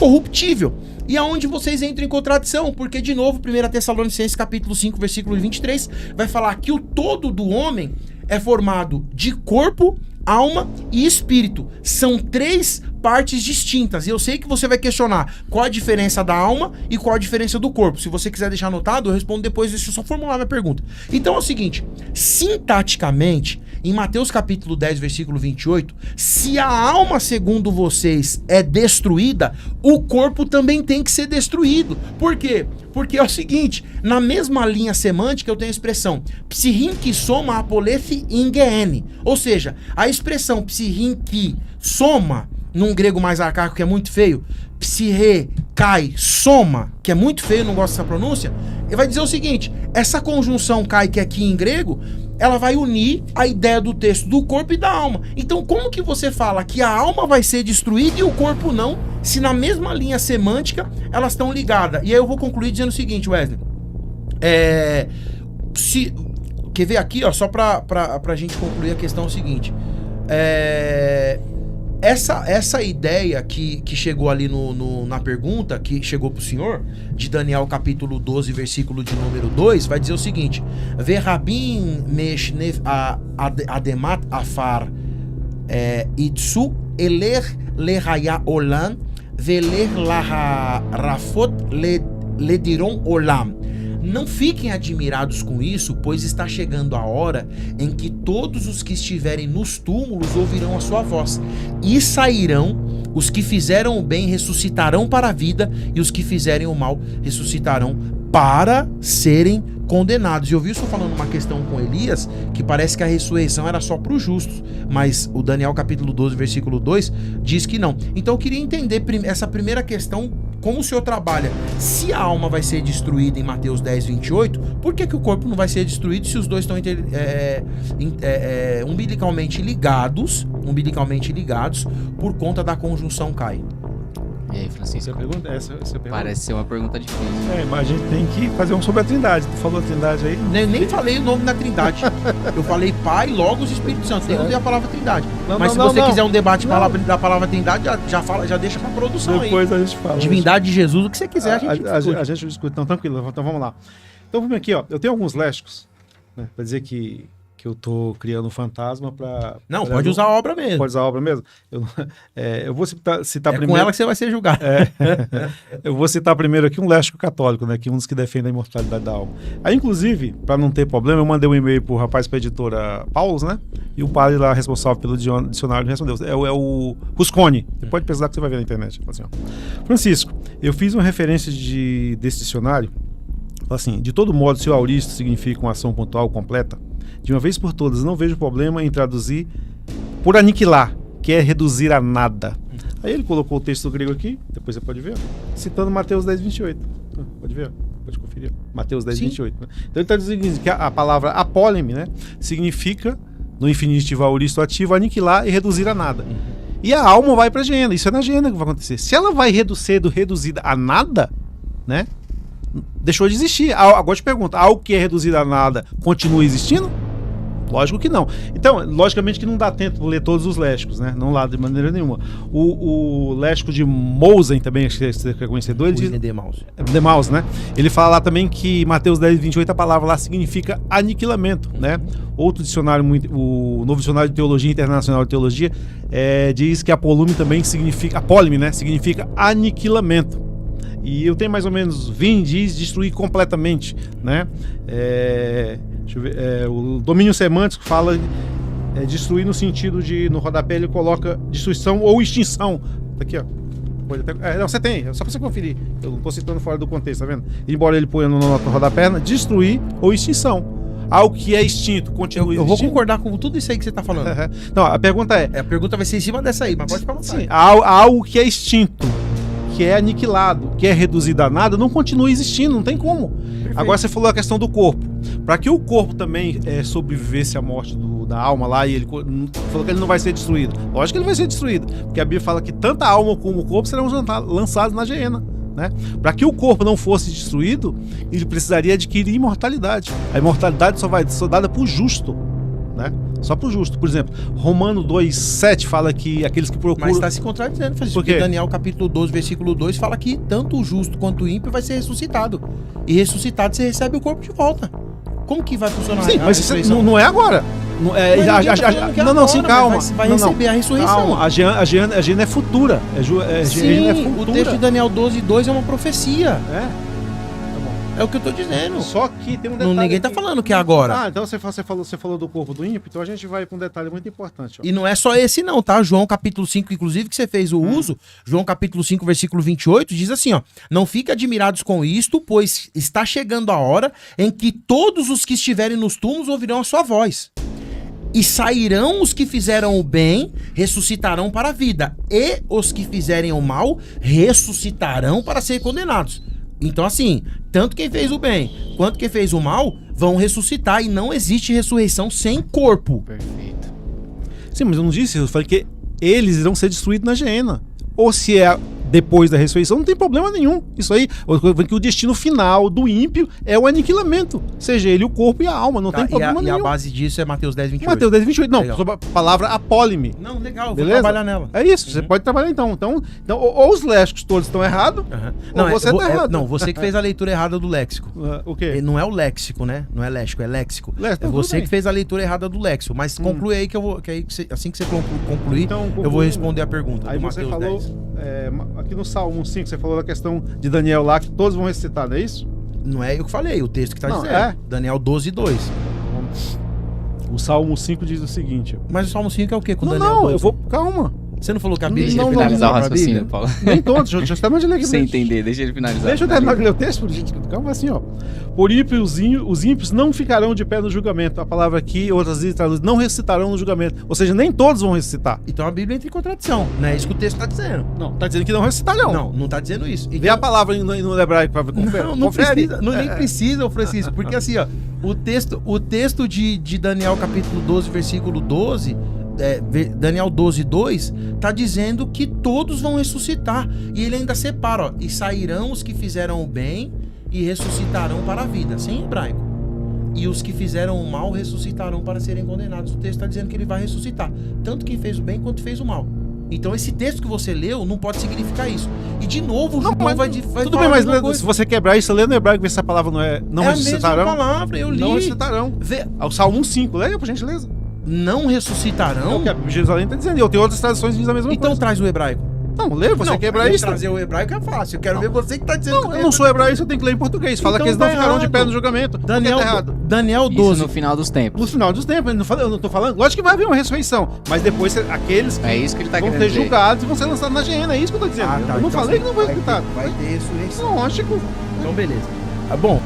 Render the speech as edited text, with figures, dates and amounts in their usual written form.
corruptível. E aonde vocês entram em contradição, porque de novo, 1 Tessalonicenses capítulo 5, versículo 23, vai falar que o todo do homem é formado de corpo, alma e espírito. São 3 partes distintas. E eu sei que você vai questionar qual a diferença da alma e qual a diferença do corpo. Se você quiser deixar anotado, eu respondo depois, deixa eu só formular minha pergunta. Então é o seguinte, sintaticamente, em Mateus capítulo 10, versículo 28, se a alma, segundo vocês, é destruída, o corpo também tem que ser destruído. Por quê? Porque é o seguinte, na mesma linha semântica eu tenho a expressão psihin que soma apolefe ingene. Ou seja, a expressão psihin que soma, num grego mais arcaico que é muito feio, psihe, kai, soma, que é muito feio, não gosto dessa pronúncia, ele vai dizer o seguinte, essa conjunção kai, que é aqui em grego, ela vai unir a ideia do texto do corpo e da alma. Então, como que você fala que a alma vai ser destruída e o corpo não, se na mesma linha semântica elas estão ligadas? E aí eu vou concluir dizendo o seguinte, Wesley. Quer ver aqui, ó, só pra gente concluir a questão é o seguinte. Essa ideia que chegou ali na pergunta, que chegou pro senhor, de Daniel capítulo 12, versículo de número 2, vai dizer o seguinte: Verrabim meshnev ademat afar itsu eler lehaya olam veler laharafot lediron olam. Não fiquem admirados com isso, pois está chegando a hora em que todos os que estiverem nos túmulos ouvirão a sua voz, e sairão, os que fizeram o bem ressuscitarão para a vida, e os que fizerem o mal ressuscitarão para serem condenados. E eu vi isso falando uma questão com Elias, que parece que a ressurreição era só para os justos, mas o Daniel capítulo 12, versículo 2, diz que não. Então eu queria entender essa primeira questão, como o senhor trabalha. Se a alma vai ser destruída em Mateus 10, 28, por que o corpo não vai ser destruído se os dois estão umbilicalmente ligados por conta da conjunção Kai? E aí, Francisco? Essa pergunta? Parece ser uma pergunta difícil. Mas a gente tem que fazer um sobre a Trindade. Tu falou a Trindade aí? Nem falei o nome da Trindade. Eu falei Pai, Logos e Espírito Santo. Nem usei a palavra Trindade. Mas se você quiser um debate da palavra Trindade, já deixa pra produção. Depois aí. A gente fala. Divindade de Jesus, o que você quiser, a gente discute. Então, tranquilo. Então, vamos lá. Então, vamos aqui, ó. Eu tenho alguns léxicos, né, pra dizer que eu tô criando um fantasma para... Não, pode usar a obra mesmo. Pode usar a obra mesmo? Eu vou citar primeiro... com ela que você vai ser julgado. Eu vou citar primeiro aqui um léxico católico, né, que é um dos que defende a imortalidade da alma. Aí, inclusive, para não ter problema, eu mandei um e-mail pro rapaz, pra editora Paulus, né, e o padre lá responsável pelo dicionário respondeu. É o Rusconi. Você pode pesquisar que você vai ver na internet. Assim, ó. Francisco, eu fiz uma referência desse dicionário, assim, de todo modo, se o auristo significa uma ação pontual completa, de uma vez por todas, não vejo problema em traduzir por aniquilar, que é reduzir a nada. Aí ele colocou o texto grego aqui, depois você pode ver, citando Mateus 10, 28. Pode ver, pode conferir. Mateus 10, 28. Né? Então ele está dizendo que a palavra apóleme, né, significa, no infinitivo auristo ativo, aniquilar e reduzir a nada. E a alma vai para a Geena, isso é na Geena que vai acontecer. Se ela vai ser reduzida a nada, né, deixou de existir. Agora eu te pergunto, algo que é reduzido a nada continua existindo? Lógico que não. Então, logicamente que não dá tempo de ler todos os léxicos, né? Não lá de maneira nenhuma. O léxico de Mosen também, que você quer conhecedor, ele diz... De Maus, né? Ele fala lá também que Mateus 10, 28, a palavra lá significa aniquilamento, né? Outro dicionário, o Novo Dicionário de Teologia Internacional de Teologia, diz que apólime também significa... Apólime, né? Significa aniquilamento. E eu tenho mais ou menos 20 dias destruir completamente, né? Deixa eu ver, o domínio semântico fala destruir no sentido de, no rodapé ele coloca destruição ou extinção. Tá aqui, ó. Pode até, não, você tem, é só pra você conferir. Eu não tô citando fora do contexto, tá vendo? Embora ele ponha no rodapé, destruir ou extinção. Algo que é extinto, continua existindo. Eu vou concordar com tudo isso aí que você tá falando. Não, a pergunta a pergunta vai ser em cima dessa aí, mas pode falar. Sim, algo que é extinto, que é aniquilado, que é reduzido a nada, não continua existindo, não tem como. Perfeito. Agora você falou a questão do corpo. Para que o corpo também sobrevivesse à morte da alma lá, e ele falou que ele não vai ser destruído. Lógico que ele vai ser destruído, porque a Bíblia fala que tanto a alma como o corpo serão lançados na Geena. Né? Para que o corpo não fosse destruído, ele precisaria adquirir imortalidade. A imortalidade só vai ser dada por justo. Né? Só pro justo. Por exemplo, Romano 2,7 fala que aqueles que procuram... Mas está se contradizendo, Francisco. Por quê? Porque Daniel capítulo 12, versículo 2 fala que tanto o justo quanto o ímpio vai ser ressuscitado. E ressuscitado você recebe o corpo de volta. Como que vai funcionar? Sim, a mas isso ressurreição? não é agora. Não, é, Mas ninguém tá falando que é não, sim, agora, calma. mas vai Não, receber a ressurreição. Calma, a Giana é futura. Sim, é o futura. texto de Daniel 12, 2 é uma profecia. É. É o que eu tô dizendo. Só que tem um detalhe. Ninguém tá aqui. falando que é agora. Ah, então você falou do corpo do ímpio, então a gente vai para um detalhe muito importante. Ó. E não é só esse não, tá? João capítulo 5, inclusive, que você fez o uso, João capítulo 5, versículo 28, diz assim, ó: não fiquem admirados com isto, pois está chegando a hora em que todos os que estiverem nos túmulos ouvirão a sua voz. E sairão os que fizeram o bem, ressuscitarão para a vida. E os que fizerem o mal, ressuscitarão para ser condenados. Então, assim, tanto quem fez o bem quanto quem fez o mal vão ressuscitar. E não existe ressurreição sem corpo. Perfeito. Sim, mas eu não disse, eu falei que eles irão ser destruídos na Geena. Ou se é depois da ressurreição, não tem problema nenhum. Isso aí, que o destino final do ímpio é o aniquilamento. Seja ele o corpo e a alma, não tem problema nenhum. E a base disso é Mateus 10, 28. Mateus 10, 28. Não, Legal. sobre a palavra apólime. Não, legal, Beleza? vou trabalhar nela. É isso, você pode trabalhar então. Então ou os lésbicos todos estão errados, Não, ou você tá errado. não, você que fez a leitura errada do léxico. O quê? Não é o léxico, né? Não é léxico, é léxico. Léxico, É tudo você bem. que fez a leitura errada do léxico. Mas conclui aí que eu vou. Que aí, assim que você concluir, Então, eu vou conclui. responder a pergunta. Aí do você Mateus falou, 10. aqui no Salmo 5, você falou da questão de Daniel lá, que todos vão recitar, não é isso? Não é eu que falei, o texto que tá Não, dizendo. é. Daniel 12, 2. O Salmo 5 diz o seguinte. Mas o Salmo 5 é o quê? Com Não, Daniel não, 12? eu vou... Calma. Você não falou que a Deixa Bíblia ele não, finalizar o pra Bíblia? raciocínio, Paulo. Nem todos, já está de ler aqui. Sem entender, deixa ele finalizar. Deixa eu terminar de ler o texto, gente. Calma assim, ó. Por ímpio, os ímpios não ficarão de pé no julgamento. A palavra aqui, outras vezes traduz, não ressuscitarão no julgamento. Ou seja, nem todos vão ressuscitar. Então a Bíblia entra em contradição. Não é isso que o texto tá dizendo. Não, tá dizendo que não ressuscitarão. Não, não tá dizendo isso. Vê a palavra no hebraico para ver. Não precisa, nem precisa, ô Francisco, porque assim, ó, o texto de Daniel capítulo 12, versículo 12, Daniel 12, 2, tá dizendo que todos vão ressuscitar. E ele ainda separa, ó, e sairão os que fizeram o bem e ressuscitarão para a vida, sem hebraico. E os que fizeram o mal ressuscitarão para serem condenados. O texto está dizendo que ele vai ressuscitar, tanto quem fez o bem quanto fez o mal. Então esse texto que você leu não pode significar isso. E de novo o João vai tudo falar bem, a mas mesma coisa. se você quebrar isso, lê no hebraico, ver se essa palavra não É a ressuscitarão. mesma palavra, eu li. Não ressuscitarão. O Salmo 1,5, leia por gentileza. Não ressuscitarão? É o que a Jerusalém está dizendo. E eu tenho outras traduções que dizem a mesma Então coisa. traz o hebraico. Não, lê, você quebra isso. Trazer o hebraico é fácil. Eu quero ver você que tá dizendo Não, eu não sou hebraico, eu tenho que ler em português. Fala Então que eles não tá ficarão de errado. pé no julgamento. Daniel, Tá errado. Daniel Isso 12. no final dos tempos. No final dos tempos, eu não tô falando. Lógico que vai haver uma ressurreição, mas depois aqueles que É isso que ele tá vão querendo ter dizer. julgados e vão ser lançados na Geena. É isso que eu tô dizendo. Ah, tá. Eu não Então falei que não foi vai executado. Vai ter ressurreição. Lógico. Então beleza. Bom,